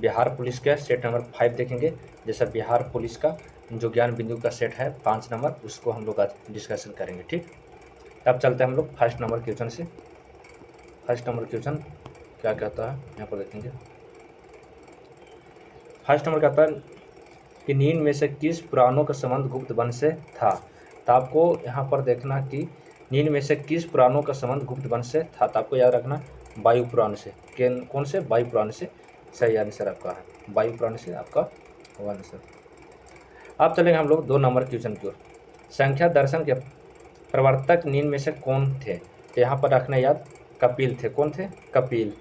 Bihar police का set number 5 देखेंगे। जैसा बिहार पुलिस का जो ज्ञान बिंदु का सेट है 5 नंबर, उसको हम लोग आज डिस्कशन करेंगे। ठीक, तब चलते हैं हम लोग फर्स्ट नंबर क्वेश्चन से। फर्स्ट नंबर क्वेश्चन क्या कहता है यहाँ पर देखेंगे। फर्स्ट नंबर कहता है कि निम्न में से किस पुराणों का संबंध गुप्त वंश से था। तो आपको यहाँ पर देखना कि निम्न में से किस पुराणों का संबंध गुप्त वंश से था। तो आपको याद रखना वायु पुराण से। कौन से? वायु पुराण से सही आंसर आपका है, वायु पुराण से आपका आंसर। अब चलेंगे हम लोग 2 नंबर क्वेश्चन की ओर। संख्या दर्शन के प्रवर्तक निम्न में से कौन थे। तो यहाँ पर रखना याद, कपिल थे। कौन थे? कपिल।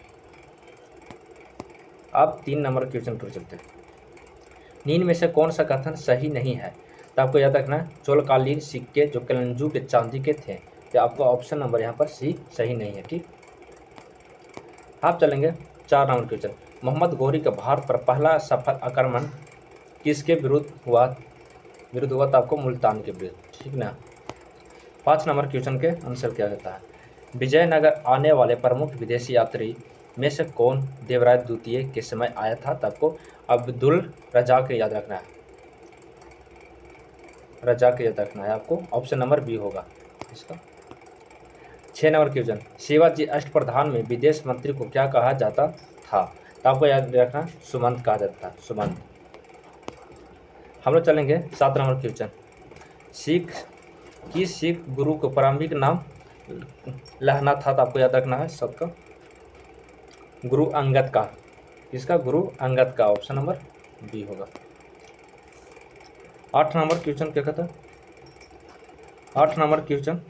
अब 3 नंबर क्वेश्चन पर चलते हैं। निम्न में से कौन सा कथन सही नहीं है। तो आपको याद रखना चोलकालीन सिक्के जो कलंजू के चांदी के थे। तो आपका ऑप्शन नंबर यहाँ पर सी सही नहीं है। ठीक, आप चलेंगे 4 नंबर क्वेश्चन। मोहम्मद गौरी का भारत पर पहला सफल आक्रमण किसके विरुद्ध हुआ। तो आपको मुल्तान के विरुद्ध। ठीक ना। 5 नंबर क्वेश्चन के आंसर क्या होता है। विजयनगर आने वाले प्रमुख विदेशी यात्री में से कौन देवराय द्वितीय के समय आया था। तो आपको अब्दुल रजाक याद रखना है, रजाक याद रखना है आपको। ऑप्शन नंबर बी होगा इसका। 6 नंबर क्वेश्चन। शिवाजी अष्टप्रधान में विदेश मंत्री को क्या कहा जाता था। तो आपको याद रखना सुमंत कहा जाता था, सुमंत। हम लोग चलेंगे 7 नंबर क्वेश्चन। सिख गुरु को प्रारंभिक नाम लहना था। तो आपको याद रखना है सबका गुरु अंगद का। किसका? गुरु अंगद का। ऑप्शन नंबर बी होगा। 8 नंबर क्वेश्चन क्या कहता है। 8 नंबर क्वेश्चन,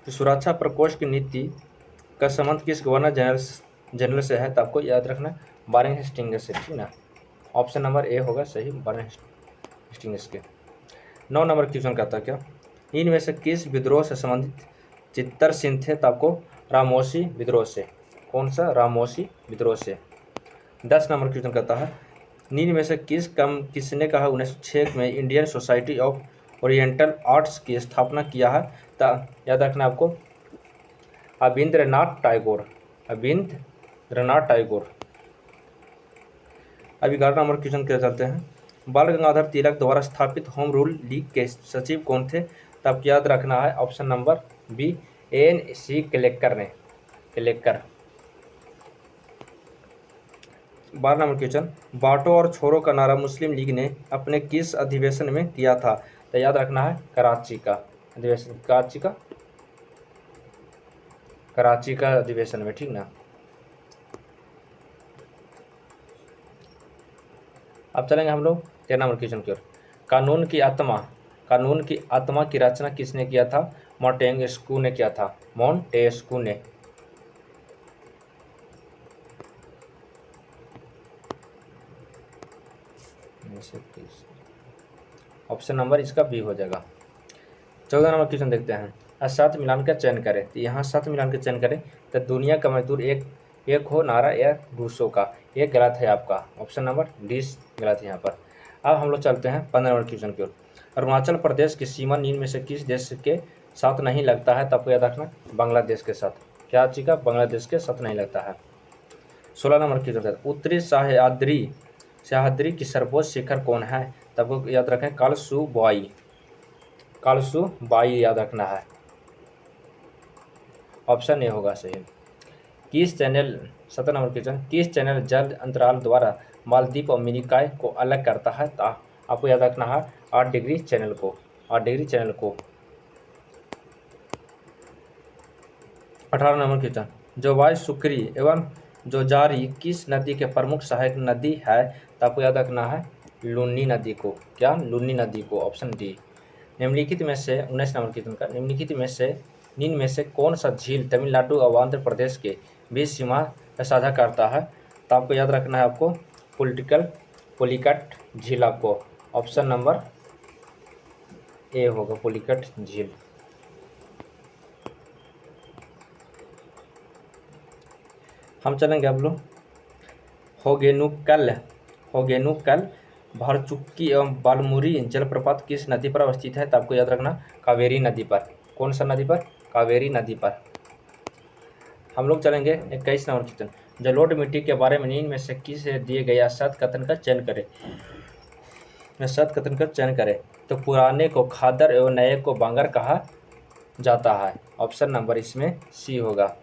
सुरक्षा प्रकोष्ठ की नीति का संबंध किस गवर्नर जनरल से है। तो आपको याद रखना वारेन हेस्टिंग्स से। ठीक ना। ऑप्शन नंबर ए होगा सही, वारेन हेस्टिंग्स के। 9 नंबर क्वेश्चन कहता है क्या, इनमें से किस विद्रोह से संबंधित चित्तर सिंह थे। तो आपको रामोसी विद्रोह से। कौन सा? रामोसी विद्रोह से। 10 नंबर क्वेश्चन कहता है निम्न में से किसने कहा 1906 में Indian society of oriental arts की स्थापना किया है। तो याद रखना आपको अविंद्रनाथ टैगोर। अविंद्रनाथ टैगोर। अब 11 नंबर क्वेश्चन क्या चलते हैं। बाल गंगाधर तिलक द्वारा स्थापित होम रूल लीग के सचिव कौन थे। तो आपको याद रखना है option number B N C. Collector ने। कलेक्टर। 12 नंबर क्वेश्चन, बाटो और छोरो का नारा मुस्लिम लीग ने अपने किस अधिवेशन में दिया था। तो याद रखना है कराची का अधिवेशन। कराची का अधिवेशन में। ठीक ना। अब चलेंगे हम लोग 13 नंबर क्वेश्चन की ओर। कानून की आत्मा की रचना किसने किया था। मोंटेस्क्यू ने किया था। मोंटेस्क्यू ने। ऑप्शन नंबर इसका बी हो जाएगा। 14 नंबर क्वेश्चन देखते हैं। सात मिलान का चयन करें। तो यहाँ 7 मिलान का चयन करें तो दुनिया का मजदूर एक हो नारा या रूसों का। ये गलत है आपका। ऑप्शन नंबर डी गलत है यहाँ पर। अब हम लोग चलते हैं 15 नंबर क्वेश्चन की ओर। अरुणाचल प्रदेश की सीमा निम्न में से किस देश के साथ नहीं लगता है। तो आपको याद रखना बांग्लादेश के साथ। क्या चीज़ का? बांग्लादेश के साथ नहीं लगता है। 16 नंबर क्वेश्चन। उत्तरी सह्याद्री की सर्वोच्च शिखर कौन है। तो आपको याद रखें कालसुबाई याद रखना है। ऑप्शन ए होगा सही। 17 नंबर क्वेश्चन, किस चैनल जल अंतराल द्वारा मालदीव और मिनिकॉय को अलग करता है। तो आपको याद रखना है 8 डिग्री चैनल को। 8 डिग्री चैनल को। 18 नंबर क्वेश्चन, जोवाई सुक्री एवं जोजारी किस नदी के प्रमुख सहायक नदी है। तो आपको याद रखना है लुनी नदी को। क्या? लुनी नदी को। Option D. निम्नलिखित में से 19 नंबर क्वेश्चन का, निम्न में से कौन सा झील तमिलनाडु और आंध्र प्रदेश के बीच सीमा साझा करता है। तो आपको याद रखना है आपको पुलिकट झील। आपको ऑप्शन नंबर ए होगा पुलिकट झील। हम चलेंगे अब लोग होगेनुकल भरचुक्की एवं बालमुरी जलप्रपात किस नदी पर अवस्थित है। तो आपको याद रखना कावेरी नदी पर। कौन सा नदी पर? कावेरी नदी पर। हम लोग चलेंगे 21 नंबर क्वेश्चन, जलोढ़ मिट्टी के बारे में निम्न में से किस दिए गए सत कथन का चयन करें। सत कथन का चयन करें। तो पुराने को खादर एवं नए को बांगर कहा जाता है। ऑप्शन नंबर इसमें सी होगा।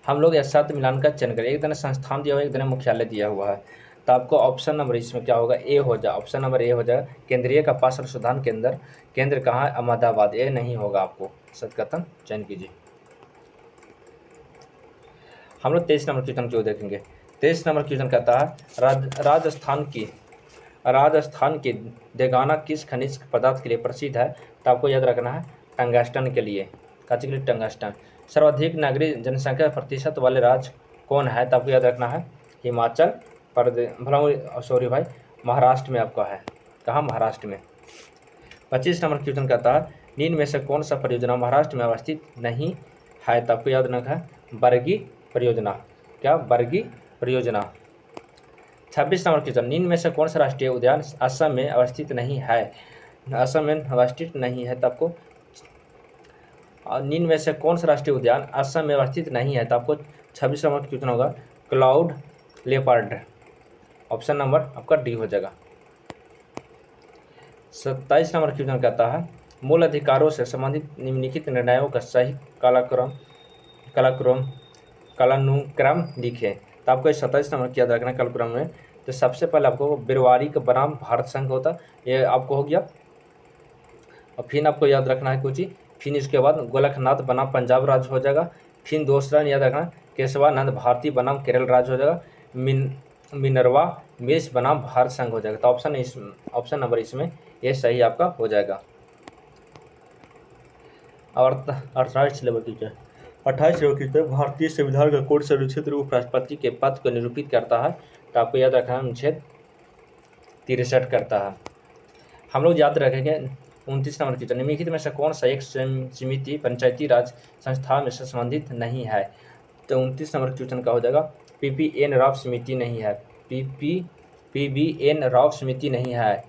हम लोग सत मिलान का चयन करें। एक दिन संस्थान दिया हुआ है, एक दिन मुख्यालय दिया हुआ है, तो आपको ऑप्शन नंबर इसमें क्या होगा, ए हो जाए। ऑप्शन नंबर ए हो जाए। केंद्रीय कपास अनुसंधान केंद्र कहाँ है, अहमदाबाद। ए नहीं होगा, आपको सतकथन चयन कीजिए। हम लोग 23 नंबर क्वेश्चन क्यों देखेंगे। 23 नंबर क्वेश्चन कहता है राजस्थान की देगाना किस खनिज पदार्थ के लिए प्रसिद्ध है। तो आपको याद रखना है टंगस्टन के लिए। काची के लिए टंगस्टन। सर्वाधिक नागरिक जनसंख्या प्रतिशत वाले राज्य कौन है। तो आपको याद रखना है हिमाचल प्रदेश, भला सॉरी भाई, महाराष्ट्र में आपका है। कहाँ, महाराष्ट्र में। 25 नंबर क्वेश्चन कहता है निम्न में से कौन सा परियोजना महाराष्ट्र में अवस्थित नहीं है। तो आपको याद रखना है बरगी परियोजना। क्या, बरगी परियोजना। 26 नंबर क्वेश्चन निम्न में से कौन सा राष्ट्रीय उद्यान असम में अवस्थित नहीं है। असम में अवस्थित नहीं है, तो आपको निम्न में से कौन सा राष्ट्रीय उद्यान असम में अवस्थित नहीं है। तो आपको 26 नंबर क्वेश्चन होगा क्लाउड लेपर्ड। ऑप्शन नंबर आपका डी हो जाएगा। 27 नंबर क्वेश्चन कहता है मूल अधिकारों से संबंधित निम्नलिखित निर्णयों का सही कालानुक्रम लिखें। तो आपको 27 नंबर क्या रखना है कालक्रम में। तो सबसे पहले आपको बिरवारिक बनाम भारत संघ होता, ये आपको हो गया। और फिर आपको याद रखना है कुछ ही, फिर इसके बाद गोलखनाथ बनाम पंजाब राज्य हो जाएगा। फिर दूसरा याद रखना केशवानंद भारती बनाम केरल राज्य हो जाएगा। मिनरवा मिर्च बनाम भारत संघ हो जाएगा। तो ऑप्शन नंबर इसमें ये सही आपका हो जाएगा। और 28 लेवल की 28 लेवल की भारतीय संविधान का कौन सा अनुच्छेद उपराष्ट्रपति के पद को निरूपित करता है। तो आपको याद रखना अनुच्छेद 63 करता है। हम लोग याद रखेंगे 29 नंबर की निम्नलिखित में से कौन सा एक समिति पंचायती राज संस्था में से संबंधित नहीं है। तो 29 नंबर क्वेश्चन का हो जाएगा PPN राव समिति नहीं है। PBN राव समिति नहीं है।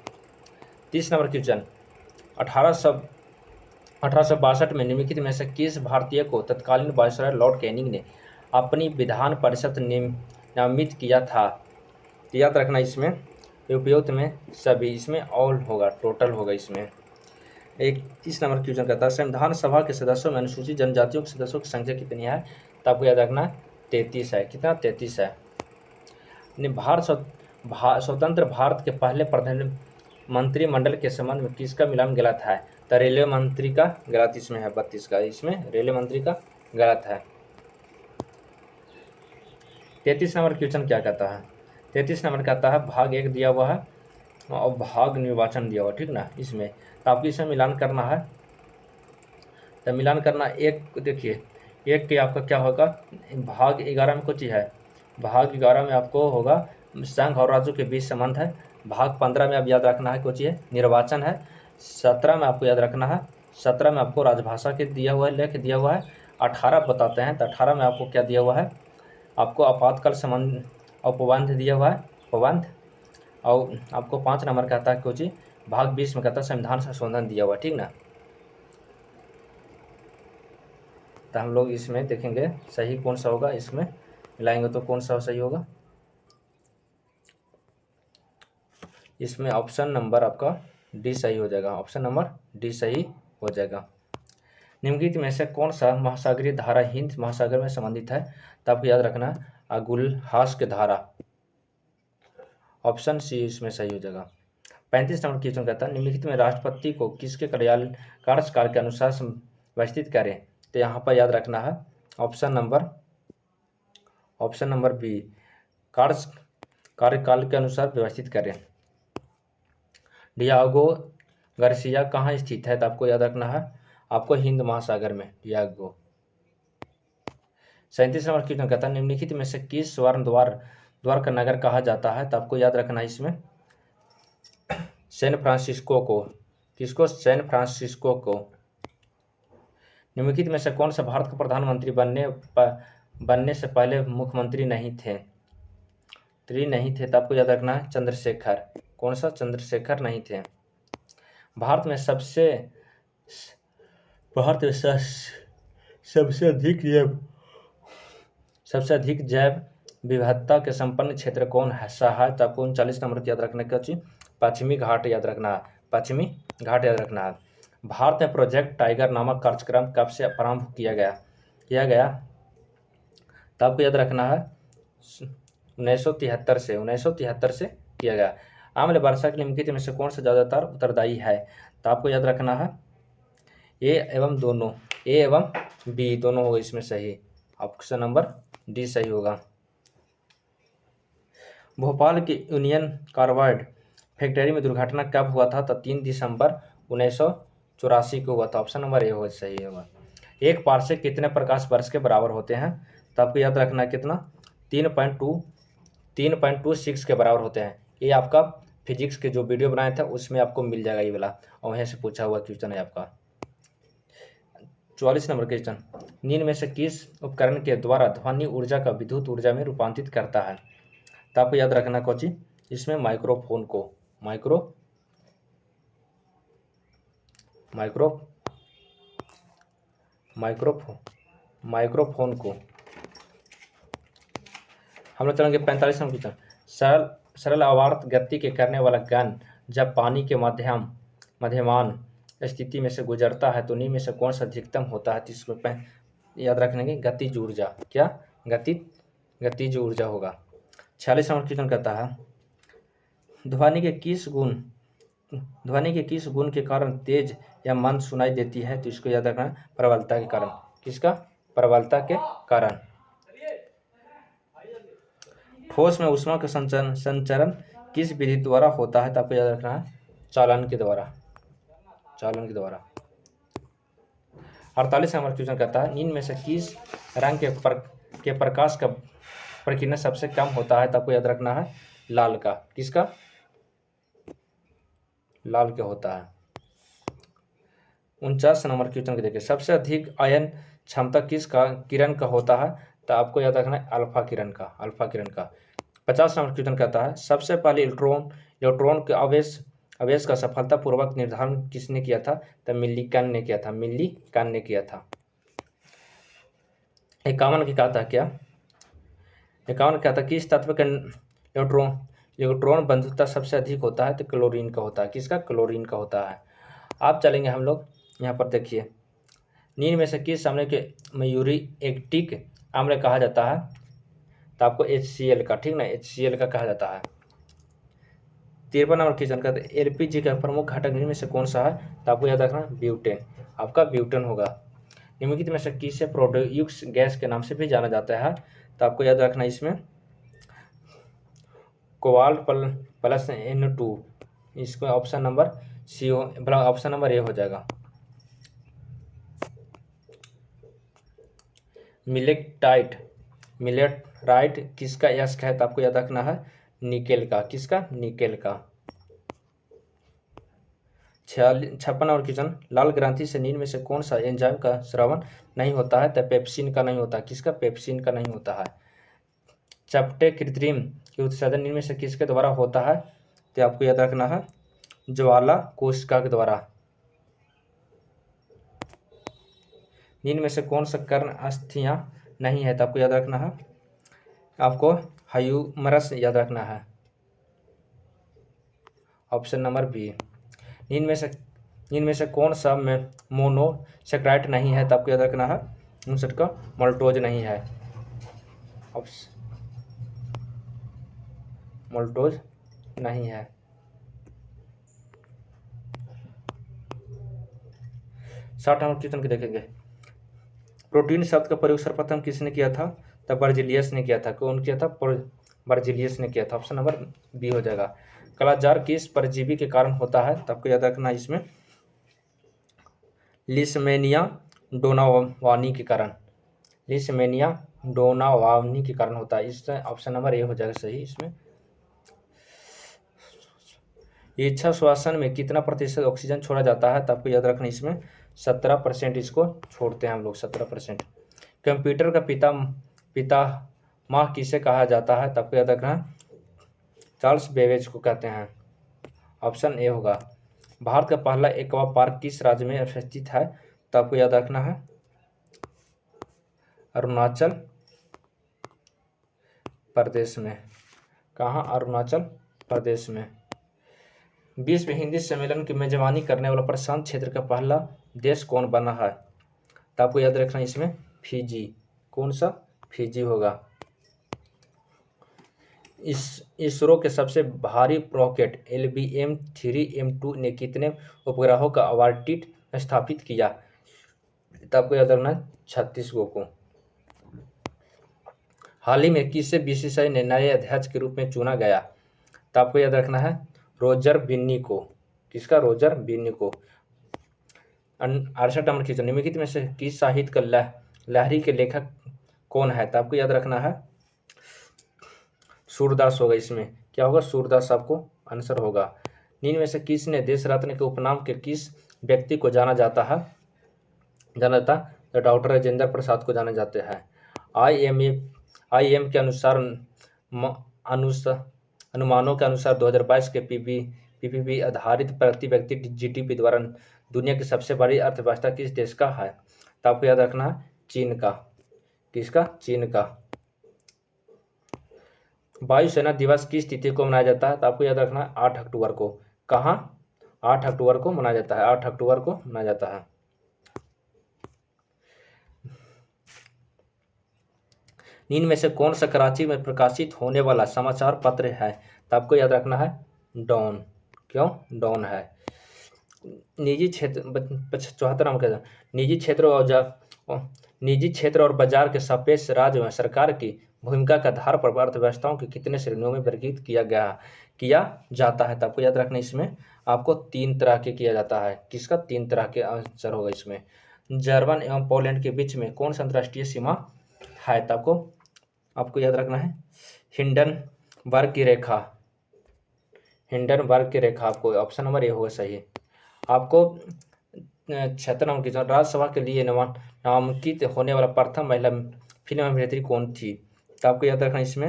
30 नंबर क्वेश्चन 1862 में निम्नलिखित में से किस भारतीय को तत्कालीन वायसराय लॉर्ड कैनिंग ने अपनी विधान परिषद नामित किया था। तो याद रखना इसमें उपयुक्त में सभी, इसमें ऑल होगा, टोटल होगा इसमें। 31 नंबर क्वेश्चन कहता है संविधान सभा के सदस्यों में अनुसूचित जनजातियों के सदस्यों की संख्या कितनी है। तो आपको याद रखना 33 है। कितना, 33 है। स्वतंत्र भारत के पहले प्रधानमंत्रिमंडल के संबंध में किसका मिलान गलत है। तो रेलवे मंत्री का गलत इसमें है। 32 का इसमें रेलवे मंत्री का गलत है। 33 नंबर क्वेश्चन क्या कहता है। 33 नंबर कहता है भाग 1 दिया हुआ है और भाग निर्वाचन दिया हुआ, ठीक ना। इसमें तो आपको इसमें मिलान करना है। तो मिलान करना एक, देखिए एक के आपका क्या होगा, भाग 11 में कुछ ही है। भाग 11 में आपको होगा संघ और राज्यों के बीच संबंध है। भाग 15 में आप याद रखना है कुछ है निर्वाचन है। 17 में आपको याद रखना है, 17 में आपको राजभाषा के दिया हुआ है, लेख दिया हुआ है। 18 बताते हैं, तो 18 में आपको क्या दिया हुआ है, आपको आपातकाल संबंध उपबंध दिया हुआ है, उपबंध। और आपको 5 नंबर कहता है कुछ भाग 20 में कहता है संविधान संशोधन दिया हुआ, ठीक ना। तो हम लोग इसमें देखेंगे सही कौन सा होगा, इसमें मिलाएंगे तो कौन सा सही होगा। इसमें ऑप्शन नंबर आपका डी सही हो जाएगा। ऑप्शन नंबर डी सही हो जाएगा। निम्नलिखित में से कौन सा महासागरीय धारा हिंद महासागर में संबंधित है। तो आपको याद रखना अगुलहास के धारा। ऑप्शन सी इसमें सही हो जाएगा। 35 नंबर क्वेश्चन कहता है निम्नलिखित में राष्ट्रपति को किसके कार्यकाल के अनुसार व्यवस्थित करें। तो यहाँ पर याद रखना है ऑप्शन नंबर बी, कार्यकाल के अनुसार व्यवस्थित करें। डियागो गार्सिया कहाँ स्थित है। तो आपको याद रखना है आपको हिंद महासागर में डियागो। 37 नंबर क्वेश्चन कहता है निम्नलिखित में से किस स्वर्ण द्वार का नगर कहा जाता है। तो आपको याद रखना है इसमें सैन फ्रांसिस्को को। किसको, सैन फ्रांसिस्को को। निम्नलिखित में से कौन सा भारत का प्रधानमंत्री बनने से पहले मुख्यमंत्री नहीं थे। तो आपको याद रखना है चंद्रशेखर। कौन सा, चंद्रशेखर नहीं थे। भारत में सबसे अधिक सबसे अधिक जैव विविधता के संपन्न क्षेत्र कौन है सा है? तो आपको 39 नंबर की याद रखना क्या चीज? पश्चिमी घाट याद रखना है, पश्चिमी घाट याद रखना है। भारत में प्रोजेक्ट टाइगर नामक कार्यक्रम कब से प्रारंभ किया गया? तो आपको याद रखना है 1973 से किया गया। आम्ल वर्षा के निम्नलिखित में से कौन सा ज्यादातर उत्तरदायी है? तो आपको याद रखना है ए एवं बी दोनों होगा इसमें सही। ऑप्शन नंबर डी सही होगा। भोपाल की यूनियन कार्बाइड फैक्ट्री में दुर्घटना कब हुआ था? तो 3 दिसंबर 1984 को हुआ था। ऑप्शन नंबर ए हो सही होगा। एक पारसेक कितने प्रकाश वर्ष के बराबर होते हैं? तो आपको याद रखना है कितना? 3.26 के बराबर होते हैं। ये आपका फिजिक्स के जो वीडियो बनाए थे उसमें आपको मिल जाएगा ये वाला, और वहीं से पूछा हुआ क्वेश्चन है आपका। 44 नंबर क्वेश्चन, निम्न में से किस उपकरण के द्वारा ध्वनि ऊर्जा का विद्युत ऊर्जा में रूपांतरित करता है? तो आपको याद रखना कोची इसमें माइक्रोफोन को माइक्रोफोन को हम लोग चलेंगे 45 नंबर क्वेश्चन, सरल आवर्त गति के करने वाला कण जब पानी के मध्यमान स्थिति में से गुजरता है तो निम्न में से कौन सा अधिकतम होता है? इसको याद रखने की गतिज ऊर्जा, क्या गतिज ऊर्जा होगा। 46 नंबर क्वेश्चन कहता है ध्वनि के किस गुण के कारण तेज या मंद सुनाई देती है? तो इसको याद रखना प्रबलता के कारण। किसका? प्रबलता के कारण। ठोस में ऊष्मा का संचरण किस विधि द्वारा होता है? तो आपको याद रखना है चालन के द्वारा। 48 नंबर क्वेश्चन कहता है निम्न में से किस रंग के प्रकाश का प्रकीर्णन सबसे कम होता है? तो आपको याद रखना है लाल का। किसका? लाल का होता है। 49 नंबर क्वेश्चन देखिए सबसे अधिक आयन क्षमता किस किरण का होता है? तो आपको याद रखना है अल्फा किरण का। 50 नंबर क्वेश्चन कहता है सबसे पहले इलेक्ट्रॉन के आवेश का सफलतापूर्वक निर्धारण किसने किया था? तो मिल्लिकन ने किया था। 51 की कहता है क्या? 51 कहता है किस तत्व का इलेक्ट्रॉन बंधुता सबसे अधिक होता है? तो क्लोरीन का होता है। किसका? क्लोरीन का होता है। आप चलेंगे हम लोग यहाँ पर देखिए निम्न में से किस अम्ल के मयूरी एक्टिक अम्ल कहा जाता है? तो आपको HCl का, ठीक ना, HCl का कहा जाता है। 53 नंबर क्वेश्चन कहते हैं LPG का प्रमुख घटक निम्न में से कौन सा है? तो आपको याद रखना ब्यूटेन, आपका ब्यूटेन होगा। निम्नलिखित में से किसे प्रोड्यूस गैस के नाम से भी जाना जाता है? तो आपको याद रखना इसमें कोबाल्ट प्लस N2, इसको ऑप्शन नंबर सी हो, ऑप्शन नंबर ए हो जाएगा। मिलेटराइट किसका यस्क है? तो आपको याद रखना है निकेल का। किसका? निकेल का। 56 और क्वेश्चन लाल ग्रंथि से निम्न में से कौन सा एंजाइम का स्रावन नहीं होता है? तो पेप्सिन का नहीं होता। किसका? पेप्सिन का नहीं होता है। चपटे कृत्रिम के उत्सर्जन निम्न में से किसके द्वारा होता है? तो आपको याद रखना है ज्वाला कोशिका के द्वारा। निम्न में से कौन सा कर्ण अस्थियां नहीं है? तो आपको याद रखना है आपको ह्यूमरस याद रखना है। Option number B. निम्न में से कौन सा में मोनोसेक्राइड नहीं है? तो आपको याद रखना है 59 का मोल्टोज नहीं है। मोल्टोज नहीं है। 60 नंबर क्वेश्चन के देखेंगे प्रोटीन शब्द का प्रयोग सर्वप्रथम किसने किया था? तो बर्जिलियस ने किया था। कौन किया था? बर्जिलियस ने किया था। ऑप्शन नंबर बी हो जाएगा। कालाजार किस परजीवी के कारण होता है? तो आपको याद रखना इसमें लिसमेनिया डोनावानी के कारण। लिसमेनिया डोनावानी के कारण होता है। इस ऑप्शन नंबर ए हो जाएगा सही इसमें। इच्छा श्वसन में कितना प्रतिशत ऑक्सीजन छोड़ा जाता है? तो आपको याद रखना इसमें 17% इसको छोड़ते हैं हम लोग, 17%। कंप्यूटर का पितामह किसे कहा जाता है? तो आपको याद रखना चार्ल्स बेबेज को कहते हैं। ऑप्शन ए होगा। भारत का पहला एक्वा पार्क किस राज्य में स्थित है? तो आपको याद रखना है अरुणाचल प्रदेश में। कहाँ? अरुणाचल प्रदेश में। विश्व हिंदी सम्मेलन की मेजबानी करने वाला प्रशांत क्षेत्र का पहला देश कौन बना है? तो आपको याद रखना इसमें फिजी। कौन सा? फिजी होगा। इसरो के सबसे भारी रॉकेट LBM-3M2 ने कितने उपग्रहों का ऑर्बिट स्थापित किया? तो आपको याद रखना 36 को। हाल ही में किसे बीसीसीआई ने नए अध्यक्ष के रूप में चुना गया? तो आपको याद रखना है रोजर बिन्नी को। किसका? रोजर बिन्नी को। 68 नंबर क्वेश्चन, निम्नलिखित में से किस साहित्य का लहरी के लेखक कौन है? तो आपको याद रखना है सूरदास होगा। इसमें क्या होगा? सूरदास आपको आंसर होगा। निम्न में से किसने देश रत्न के उपनाम के किस व्यक्ति को जाना जाता है? तो डॉक्टर राजेंद्र प्रसाद को जाने जाते हैं। IIM के अनुमानों के अनुसार 2022 के PPP आधारित प्रति व्यक्ति GDP द्वारा दुनिया की सबसे बड़ी अर्थव्यवस्था किस देश का है? तो आपको याद रखना है चीन का। किसका? चीन का। वायुसेना दिवस किस तिथि को मनाया जाता है? तो आपको याद रखना है 8 अक्टूबर को। कहाँ? 8 अक्टूबर को मनाया जाता है। 8 अक्टूबर को मनाया जाता है। निम्न में से कौन सा कराची में प्रकाशित होने वाला समाचार पत्र है? तो आपको याद रखना है डॉन। क्यों? डॉन है। निजी क्षेत्र 74 नंबर का, निजी क्षेत्र और बाजार के सापेक्ष राज्य में सरकार की भूमिका के आधार पर अर्थव्यवस्थाओं की कितने श्रेणियों में वर्गीकृत किया जाता है? तो आपको याद रखना इसमें आपको 3 तरह के किया जाता है। किसका? 3 तरह के आंसर होगा इसमें। जर्मन एवं पोलैंड के बीच में कौन सा अंतर्राष्ट्रीय सीमा है? तो आपको याद रखना है हिंडनबर्ग की रेखा। हिंडनबर्ग की रेखा आपको ऑप्शन नंबर ए होगा सही। आपको 76 नंबर की राज्यसभा के लिए नामांकित होने वाला प्रथम महिला फिल्म अभिनेत्री कौन थी? तो आपको याद रखना इसमें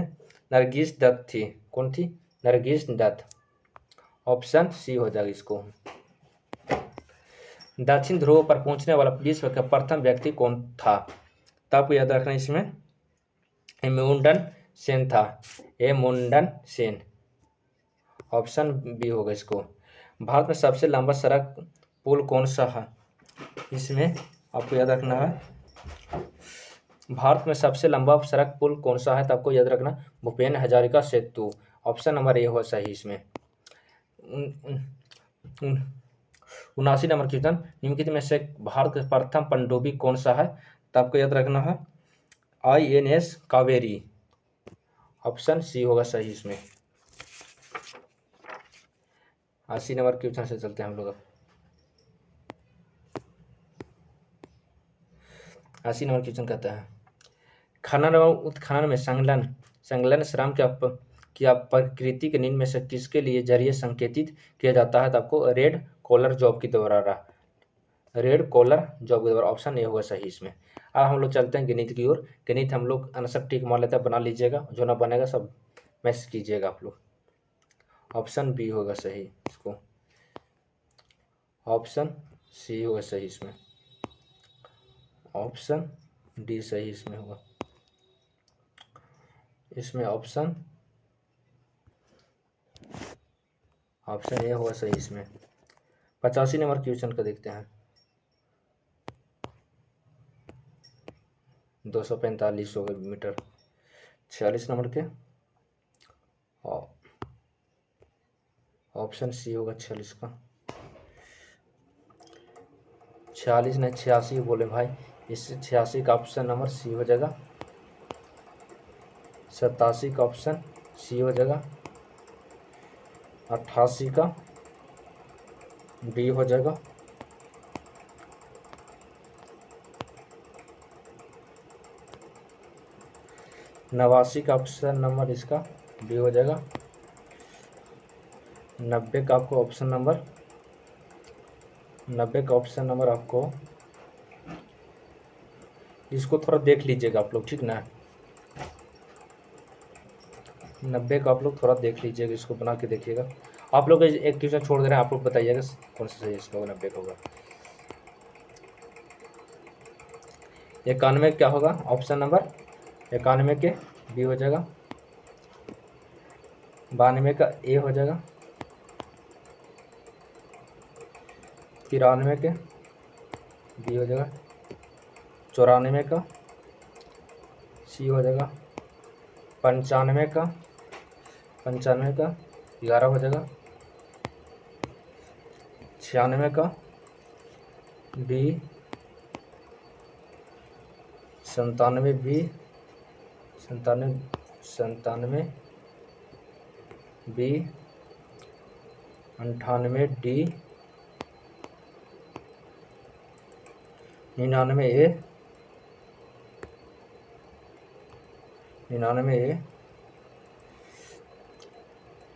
नरगिस दत्त थी। कौन थी? नरगिस दत्त। ऑप्शन सी हो जाएगा इसको। दक्षिण ध्रुव पर पहुंचने वाला विश्व का प्रथम व्यक्ति कौन था? तो आपको याद रखना इसमें एमुंडन सेन था। एमुंडन सेन। ऑप्शन बी होगा इसको। भारत में सबसे लंबा सड़क पुल कौन सा है? इसमें आपको याद रखना है भारत में सबसे लंबा सड़क पुल कौन सा है? तो आपको याद रखना भूपेन हजारिका सेतु। ऑप्शन नंबर ए हो सही इसमें। 79 नंबर क्वेश्चन, निम्नलिखित में से भारत का प्रथम पनडुब्बी कौन सा है? तो आपको याद रखना है INS कावेरी। ऑप्शन सी होगा सही इसमें। 80 नंबर क्वेश्चन से चलते हैं हम लोग। 80 नंबर क्वेश्चन कहता है खनन एवं उत्खनन में संलग्न श्रम की प्रकृति के निम्न में से किसके लिए जरिए संकेतित किया जाता है? तो आपको रेड कॉलर जॉब के द्वारा। रेड कॉलर जॉब के द्वारा। ऑप्शन ए होगा सही इसमें। अब हम लोग चलते हैं गणित की ओर। गणित हम लोग आंसर ठीक मान लेते हैं, बना लीजिएगा, जो ना बनेगा सब मैसेज कीजिएगा आप लोग। ऑप्शन बी होगा सही इसको। ऑप्शन सी होगा सही इसमें। ऑप्शन डी सही इसमें होगा। इसमें ऑप्शन ए होगा सही इसमें। 85 नंबर क्वेश्चन का देखते हैं। 245 मीटर। 46 नंबर के ऑप्शन सी होगा 46 का। 46 नहीं 86 बोले भाई, इस 86 का ऑप्शन नंबर सी हो जाएगा। 87 का ऑप्शन सी हो जाएगा। 88 का बी हो जाएगा। 89 का ऑप्शन नंबर इसका बी हो जाएगा। 90 का आपको ऑप्शन नंबर 90 का ऑप्शन नंबर आपको इसको थोड़ा देख लीजिएगा आप लोग, ठीक ना। 90 का आप लोग थोड़ा देख लीजिएगा, इसको बना के देखिएगा। आप लोग एक क्वेश्चन छोड़ दे रहे हैं, आप लोग बताइएगा कौन सा सही इसका होगा। 90 का होगा 91 क्या होगा? ऑप्शन नंबर 91 के बी हो जाएगा। 92 का ए हो जाएगा, 93 के बी हो जाएगा, 94 का सी हो जाएगा, 95 का 11 हो जाएगा, 96 का बी, 97 बी, 97 बी, 98 डी, 99 ए,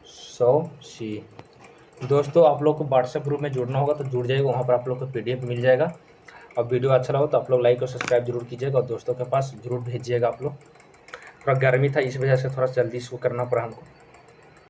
100 सी। दोस्तों आप लोग को व्हाट्सएप ग्रुप में जुड़ना होगा तो जुड़ जाइएगा, वहाँ पर आप लोग को PDF मिल जाएगा। और वीडियो अच्छा लगा तो आप लोग लाइक और सब्सक्राइब जरूर कीजिएगा और दोस्तों के पास जरूर भेजिएगा। आप लोग, थोड़ा गर्मी था इस वजह से थोड़ा जल्दी इसको करना पड़ा हमको।